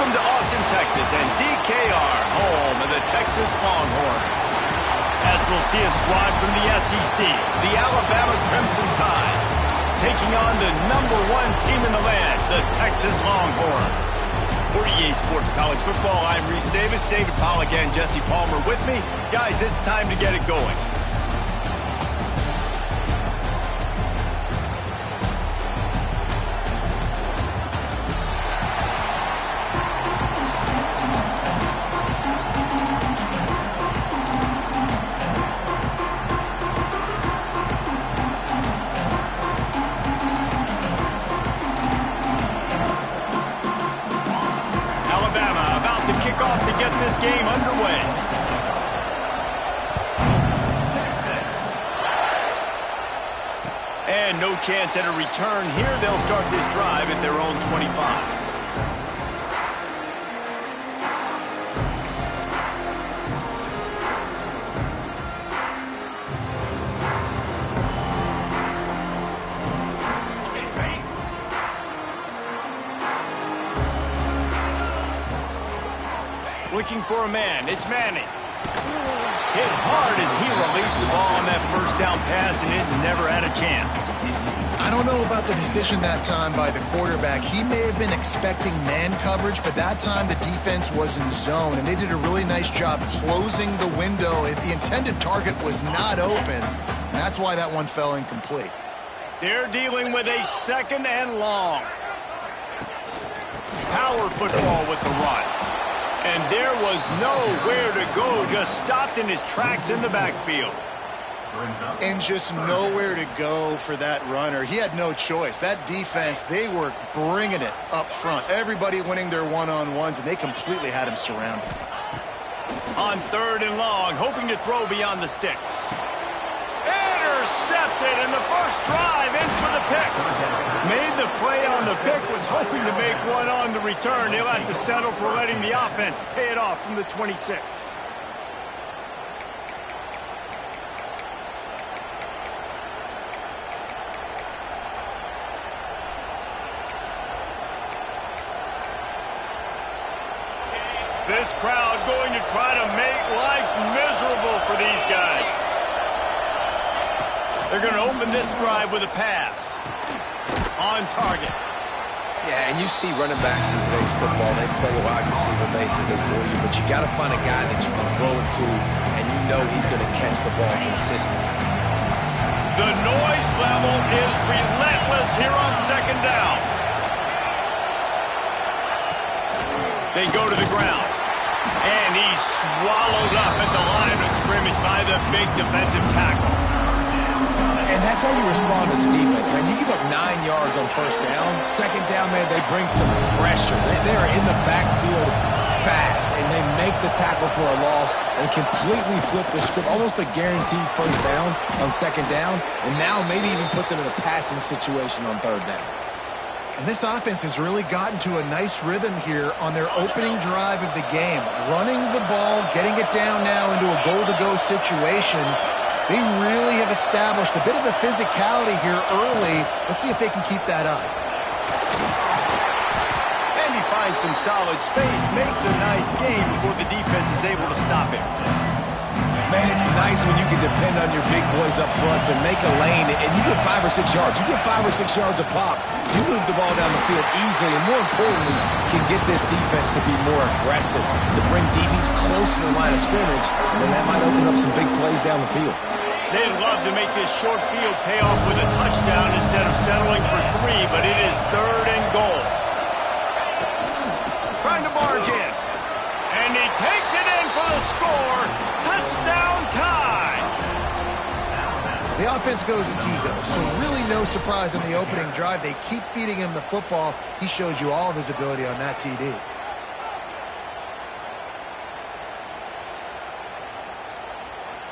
Welcome to Austin, Texas, and DKR, home of the Texas Longhorns. As we'll see a squad from the SEC, the Alabama Crimson Tide, taking on the #1 team in the land, the Texas Longhorns. For EA Sports College Football, I'm Reese Davis, David Pollack, and Jesse Palmer with me. Guys, it's time to get it going. And no chance at a return here. They'll start this drive at their own 25. Looking for a man. It's Manning. Hit hard as he released the ball on that first down pass, and it never had a chance. I don't know about the decision that time by the quarterback. He may have been expecting man coverage, but that time the defense was in zone, and they did a really nice job closing the window. The intended target was not open. That's why that one fell incomplete. They're dealing with a 2nd and long. Power football with the run. And there was nowhere to go, just stopped in his tracks in the backfield. And just nowhere to go for that runner. He had no choice. That defense, they were bringing it up front. Everybody winning their one-on-ones, and they completely had him surrounded. On 3rd and long, hoping to throw beyond the sticks. Intercepted, and the first drive ends for the pick. Made the play on the pick, was hoping to make one on the return. He'll have to settle for letting the offense pay it off from the 26. This crowd going to try to make life miserable for these guys. They're going to open this drive with a pass. On target. Yeah, and you see running backs in today's football, they play a wide receiver basically for you, but you got to find a guy that you can throw it to, and you know he's going to catch the ball consistently. The noise level is relentless here on 2nd down. They go to the ground, and he's swallowed up at the line of scrimmage by the big defensive tackle. And that's how you respond as a defense, man. You give up 9 yards on 1st down. 2nd down, man, they bring some pressure. They are in the backfield fast, and they make the tackle for a loss and completely flip the script. Almost a guaranteed 1st down on 2nd down, and now maybe even put them in a passing situation on 3rd down. And this offense has really gotten to a nice rhythm here on their opening drive of the game. Running the ball, getting it down now into a goal-to-go situation. They really have established a bit of a physicality here early. Let's see if they can keep that up. And he finds some solid space, makes a nice game before the defense is able to stop him. Man, it's nice when you can depend on your big boys up front to make a lane, and you get 5 or 6 yards. You get 5 or 6 yards a pop. You move the ball down the field easily, and more importantly, can get this defense to be more aggressive, to bring DBs close to the line of scrimmage, and then that might open up some big plays down the field. They'd love to make this short field pay off with a touchdown instead of settling for 3, but it is 3rd and goal. Trying to barge in. And he takes it in for the score. Touchdown tie. The offense goes as he goes, so really no surprise in the opening drive. They keep feeding him the football. He showed you all of his ability on that TD.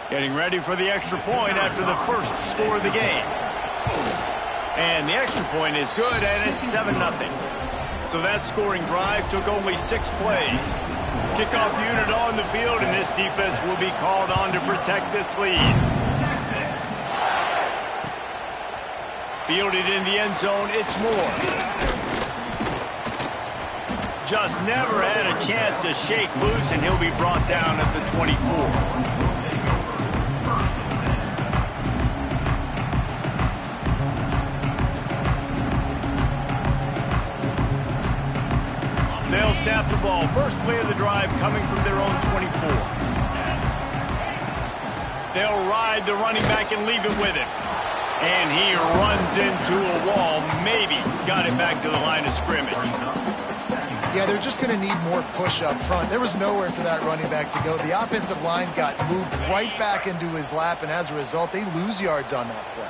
Getting ready for the extra point after the first score of the game. And the extra point is good, and it's 7-0. So that scoring drive took only 6 plays. Kickoff unit on the field, and this defense will be called on to protect this lead. Fielded in the end zone, it's Moore. just never had a chance to shake loose, and he'll be brought down at the 24. They'll snap the ball. First play of the drive coming from their own 24. They'll ride the running back and leave it with him. And he runs into a wall. Maybe got it back to the line of scrimmage. Yeah, they're just going to need more push up front. There was nowhere for that running back to go. The offensive line got moved right back into his lap, and as a result, they lose yards on that play.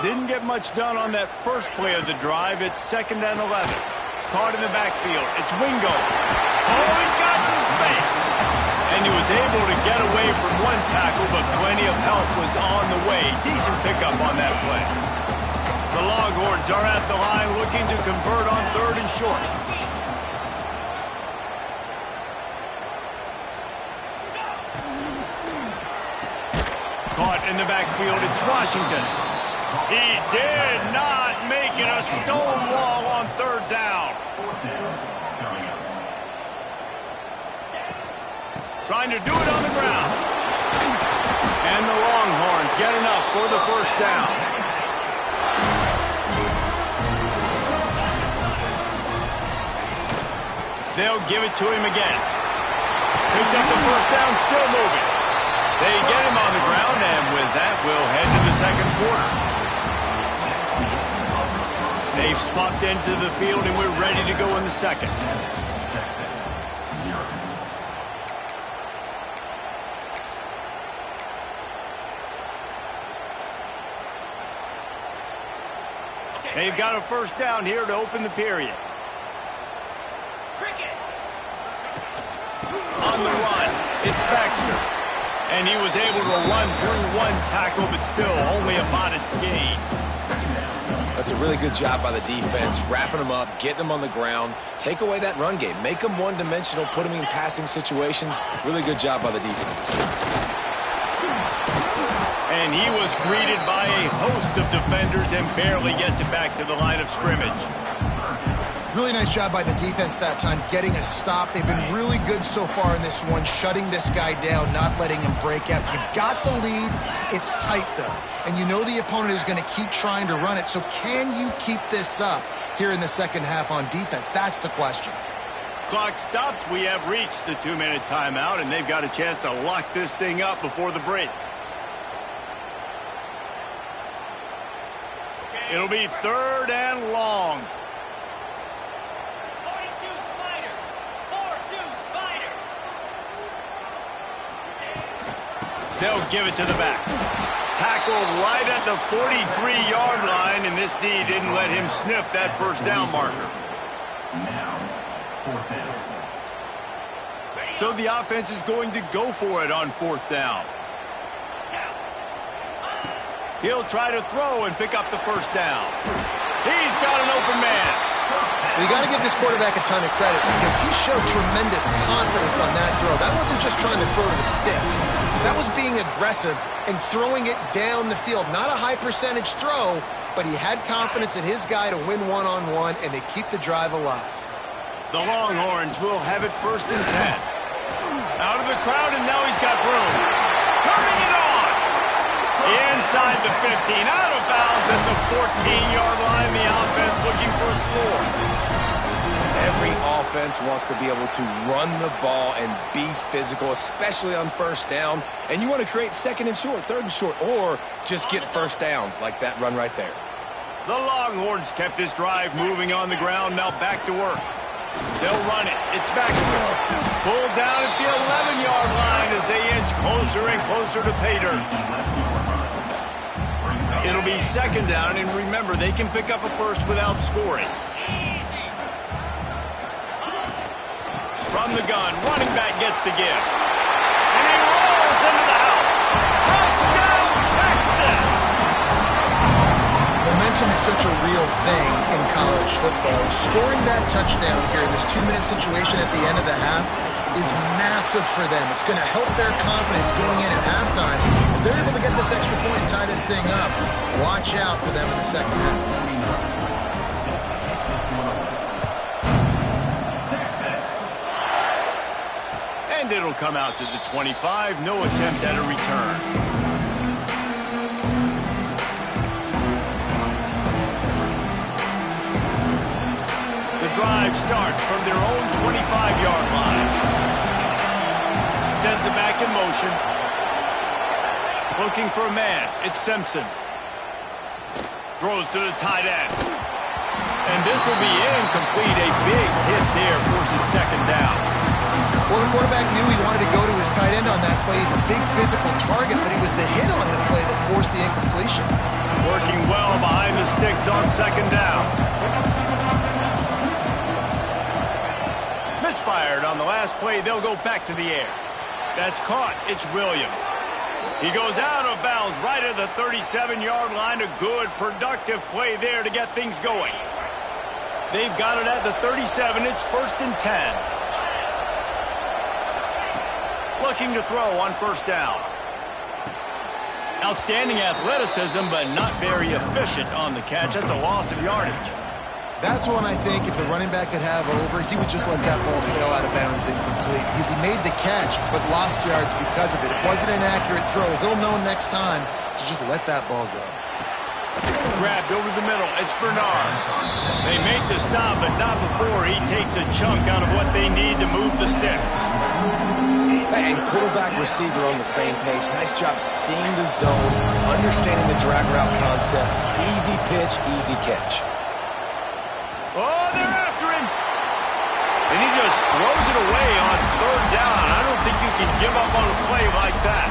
Didn't get much done on that first play of the drive. It's 2nd and 11. Caught in the backfield. It's Wingo. Oh, he's got some space. And he was able to get away from one tackle, but plenty of help was on the way. Decent pickup on that play. The Longhorns are at the line looking to convert on 3rd and short. Caught in the backfield. It's Washington. He did not make it a stone wall on 3rd down. Trying to do it on the ground. And the Longhorns get enough for the 1st down. They'll give it to him again. Picks up the 1st down, still moving. They get him on the ground, and with that, we'll head to the 2nd quarter. They've swapped into the field, and we're ready to go in the 2nd. They've got a 1st down here to open the period. On the run, it's Baxter. And he was able to run through one tackle, but still only a modest gain. That's a really good job by the defense, wrapping them up, getting them on the ground, take away that run game, make them one-dimensional, put them in passing situations. Really good job by the defense. And he was greeted by a host of defenders and barely gets it back to the line of scrimmage. Really nice job by the defense that time, getting a stop. They've been really good so far in this one, shutting this guy down, not letting him break out. You've got the lead. It's tight, though. And you know the opponent is going to keep trying to run it. So can you keep this up here in the 2nd half on defense? That's the question. Clock stops. We have reached the 2-minute timeout, and they've got a chance to lock this thing up before the break. It'll be 3rd and long. They'll give it to the back. Tackled right at the 43-yard line, and this D didn't let him sniff that 1st down marker. So the offense is going to go for it on 4th down. He'll try to throw and pick up the 1st down. He's got an open man. Well, you got to give this quarterback a ton of credit because he showed tremendous confidence on that throw. That wasn't just trying to throw to the sticks. That was being aggressive and throwing it down the field. Not a high percentage throw, but he had confidence in his guy to win one-on-one, and they keep the drive alive. The Longhorns will have it 1st and 10. Out of the crowd, and now he's got room. Turning it on. Inside the 15, out of bounds at the 14-yard line. The offense looking for a score. Every offense wants to be able to run the ball and be physical, especially on 1st down. And you want to create 2nd and short, 3rd and short, or just get 1st downs like that run right there. The Longhorns kept this drive moving on the ground. Now back to work. They'll run it. It's Baxter. Pulled down at the 11-yard line as they inch closer and closer to pay dirt. It'll be 2nd down, and remember, they can pick up a 1st without scoring. From the gun, running back gets to give. And he rolls into the house. Touchdown, Texas! Momentum is such a real thing in college football. Scoring that touchdown here in this 2-minute situation at the end of the half is massive for them. It's going to help their confidence going in at halftime. If they're able to get this extra point and tie this thing up, watch out for them in the 2nd half. And it'll come out to the 25. No attempt at a return. The drive starts from their own 25-yard line. Sends it back in motion. Looking for a man. It's Simpson. Throws to the tight end. And this will be incomplete. A big hit there forces second down. Well, the quarterback knew he wanted to go to his tight end on that play. He's a big physical target, but it was the hit on the play that forced the incompletion. Working well behind the sticks on second down. Misfired on the last play. They'll go back to the air. That's caught. It's Williams. He goes out of bounds right at the 37-yard line. A good, productive play there to get things going. They've got it at the 37. It's 1st and 10. Looking to throw on first down. Outstanding athleticism, but not very efficient on the catch. That's a loss of yardage. That's one I think if the running back could have over, he would just let that ball sail out of bounds incomplete. Because he made the catch, but lost yards because of it. It wasn't an accurate throw. He'll know next time to just let that ball go. Grabbed over the middle. It's Bernard. They make the stop, but not before he takes a chunk out of what they need to move the sticks. And quarterback receiver on the same page. Nice job seeing the zone, understanding the drag route concept. Easy pitch, easy catch. Oh, they're after him. And he just throws it away on third down. I don't think you can give up on a play like that.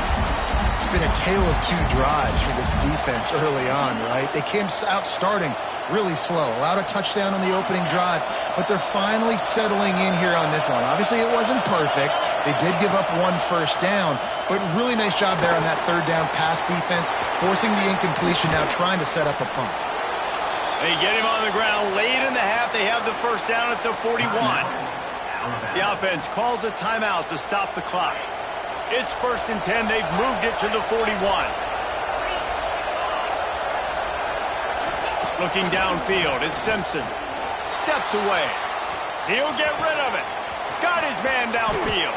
It's been a tale of two drives for this defense early on, right? They came out starting really slow, allowed a touchdown on the opening drive, but they're finally settling in here on this one. Obviously, it wasn't perfect. They did give up one first down, but really nice job there on that third down pass defense, forcing the incompletion, now trying to set up a punt. They get him on the ground late in the half. They have the first down at the 41. The offense calls a timeout to stop the clock. It's 1st and 10. They've moved it to the 41. Looking downfield, it's Simpson. Steps away. He'll get rid of it. Got his man downfield.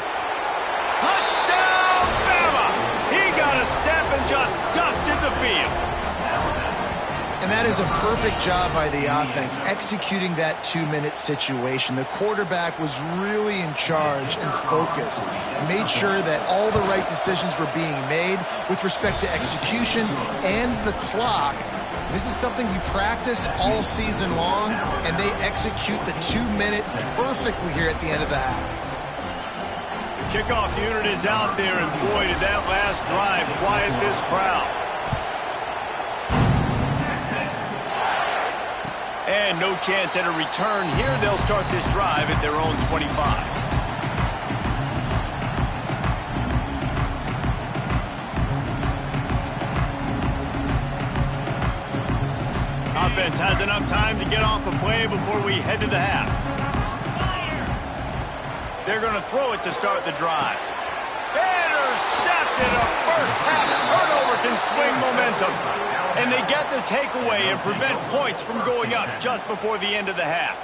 Touchdown, Bama! He got a step and just dusted the field. And that is a perfect job by the offense, executing that 2-minute situation. The quarterback was really in charge and focused, made sure that all the right decisions were being made with respect to execution and the clock. This is something you practice all season long, and they execute the 2-minute perfectly here at the end of the half. The kickoff unit is out there, and boy, did that last drive quiet this crowd. And no chance at a return here. They'll start this drive at their own 25. Offense has enough time to get off a play before we head to the half. They're going to throw it to start the drive. Intercepted. A first half turnover can swing momentum. And they get the takeaway and prevent points from going up just before the end of the half.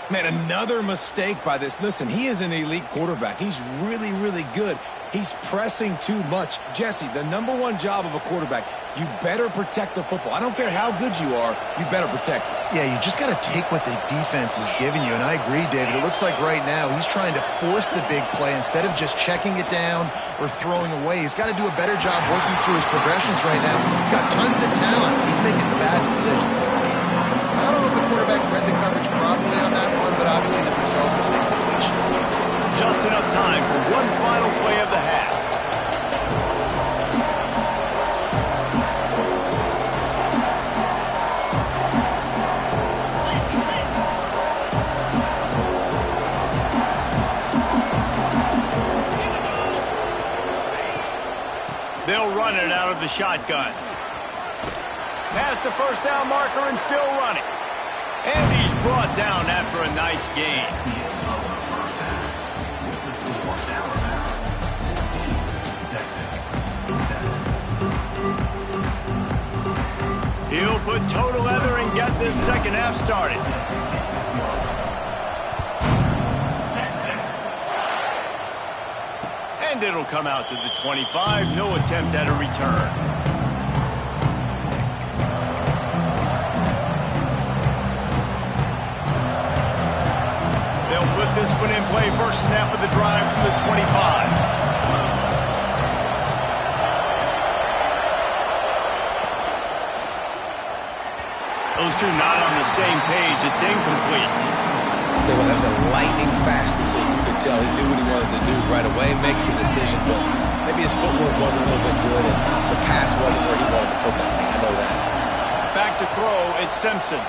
Man, another mistake by this. Listen, he is an elite quarterback. He's really, really good. He's pressing too much. Jesse, the #1 job of a quarterback, you better protect the football. I don't care how good you are, you better protect it. Yeah, you just got to take what the defense is giving you. And I agree, David. It looks like right now he's trying to force the big play instead of just checking it down or throwing away. He's got to do a better job working through his progressions right now. He's got tons of talent. He's making bad decisions. I don't know if the quarterback read the coverage properly on that one, but obviously the result is an incompletion. Just enough time for one final play of the half. They'll run it out of the shotgun. Past the first down marker and still running. And he's brought down after a nice gain. He'll put toe to leather and get this second half started. And it'll come out to the 25. No attempt at a return. They'll put this one in play. First snap of the drive from the 25. Those two not on the same page. It's incomplete. That was a lightning-fast decision. You could tell he knew what he wanted to do right away. Makes the decision, but maybe his footwork wasn't a little bit good, and the pass wasn't where he wanted to put that thing. I know that. Back to throw. It's Simpson.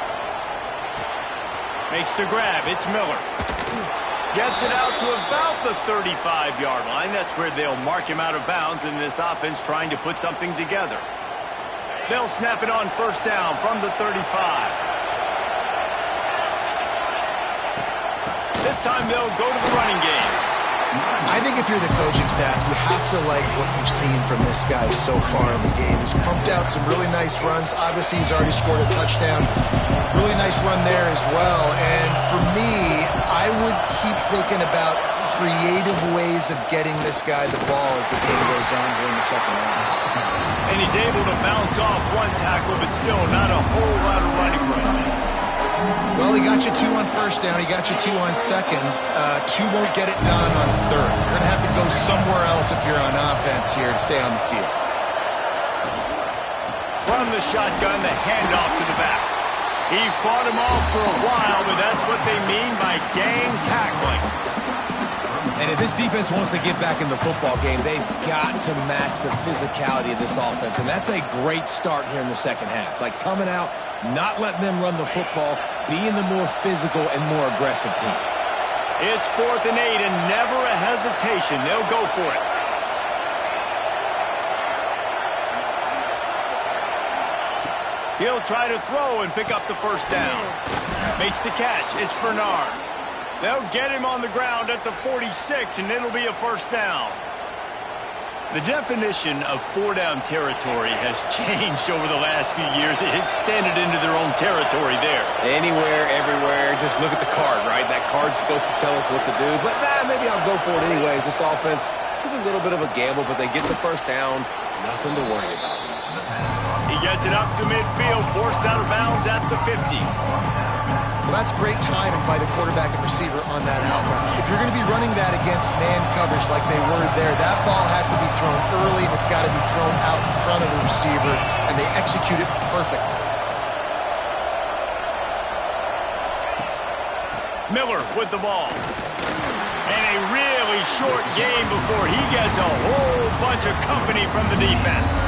Makes the grab. It's Miller. Gets it out to about the 35-yard line. That's where they'll mark him out of bounds in this offense trying to put something together. They'll snap it on first down from the 35. This time they'll go to the running game. I think if you're the coaching staff, you have to like what you've seen from this guy so far in the game. He's pumped out some really nice runs. Obviously, he's already scored a touchdown. Really nice run there as well. And for me, I would keep thinking about creative ways of getting this guy the ball as the game goes on here in the second half. And he's able to bounce off one tackle, but still not a whole lot of running room. Well, he got you 2 on first down. He got you 2 on second. 2 won't get it done on third. You're going to have to go somewhere else if you're on offense here to stay on the field. From the shotgun, the handoff to the back. He fought him off for a while, but that's what they mean by gang tackling. And if this defense wants to get back in the football game, they've got to match the physicality of this offense. And that's a great start here in the second half. Like coming out, not letting them run the football, being the more physical and more aggressive team. It's 4th and 8 and never a hesitation. They'll go for it. He'll try to throw and pick up the first down. Makes the catch. It's Bernard. They'll get him on the ground at the 46, and it'll be a first down. The definition of 4-down territory has changed over the last few years. It extended into their own territory there. Anywhere, everywhere. Just look at the card, right? That card's supposed to tell us what to do. But maybe I'll go for it anyways. This offense took a little bit of a gamble, but they get the first down. Nothing to worry about, Reese. He gets it up to midfield, forced out of bounds at the 50. Well, that's great timing by the quarterback and receiver on that out route. If you're going to be running that against man coverage like they were there, that ball has to be thrown early, and it's got to be thrown out in front of the receiver, and they execute it perfectly. Miller with the ball. And a really short game before he gets a whole bunch of company from the defense.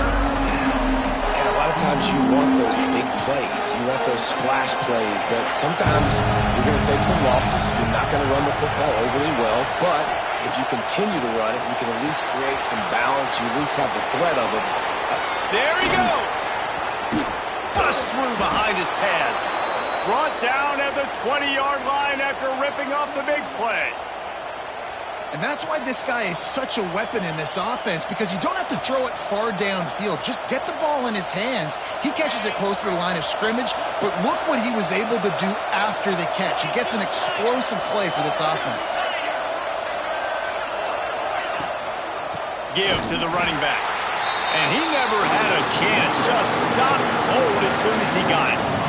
And a lot of times you want those big plays. You want those splash plays, but sometimes you're going to take some losses. You're not going to run the football overly well, but if you continue to run it, you can at least create some balance. You at least have the threat of it. There he goes. Bust through behind his pad. Brought down at the 20-yard line after ripping off the big play. And that's why this guy is such a weapon in this offense, because you don't have to throw it far downfield. Just get the ball in his hands. He catches it close to the line of scrimmage, but look what he was able to do after the catch. He gets an explosive play for this offense. Give to the running back. And he never had a chance. Just stopped cold as soon as he got it.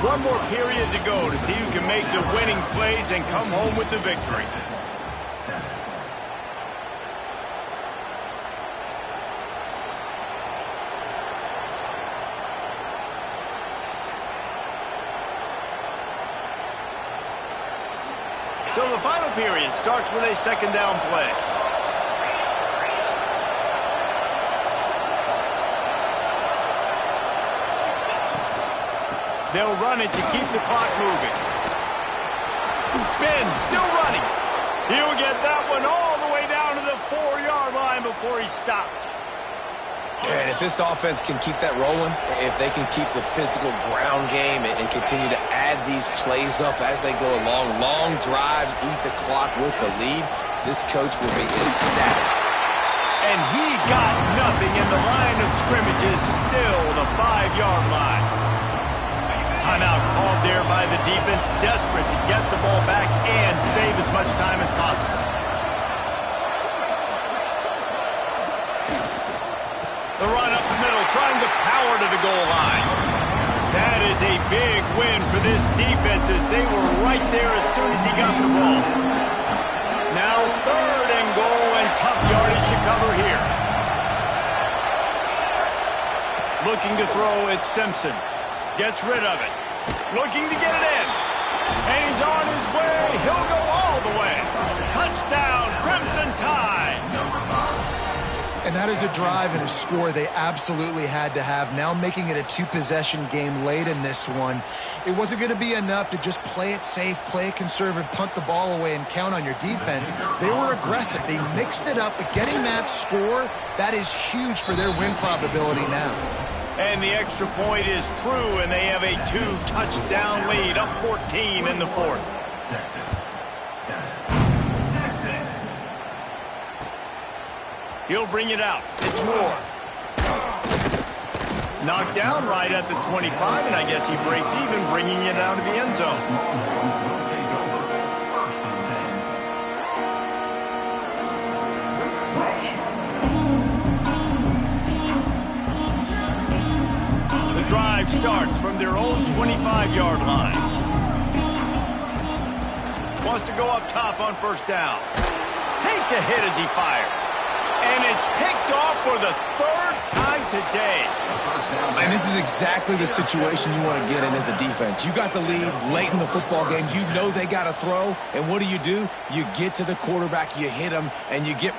One more period to go to see who can make the winning plays and come home with the victory. So the final period starts with a second down play. They'll run it to keep the clock moving. Spin, still running. He'll get that one all the way down to the 4-yard line before he stopped. And if this offense can keep that rolling, if they can keep the physical ground game and continue to add these plays up as they go along, long drives, eat the clock with the lead, this coach will be ecstatic. And he got nothing, in the line of scrimmage is still the 5-yard line. Timeout called there by the defense, desperate to get the ball back and save as much time as possible. The run up the middle, trying to power to the goal line. That is a big win for this defense, as they were right there as soon as he got the ball. Now 3rd and goal, and tough yardage to cover here. Looking to throw, it's Simpson. Gets rid of it. Looking to get it in. And he's on his way. He'll go all the way. Touchdown, Crimson Tide. And that is a drive and a score they absolutely had to have. Now making it a 2-possession game late in this one. It wasn't going to be enough to just play it safe, play it conservative, punt the ball away, and count on your defense. They were aggressive. They mixed it up, but getting that score, that is huge for their win probability now. And the extra point is true, and they have a 2-touchdown lead, up 14 in the 4th. He'll bring it out. It's Moore. Knocked down right at the 25, and I guess he breaks even, bringing it out of the end zone. The drive starts from their own 25-yard line. Wants to go up top on 1st down. Takes a hit as he fires. And it's picked off for the 3rd time today. And this is exactly the situation you want to get in as a defense. You got the lead late in the football game. You know they got to throw. And what do? You get to the quarterback, you hit him, and you get...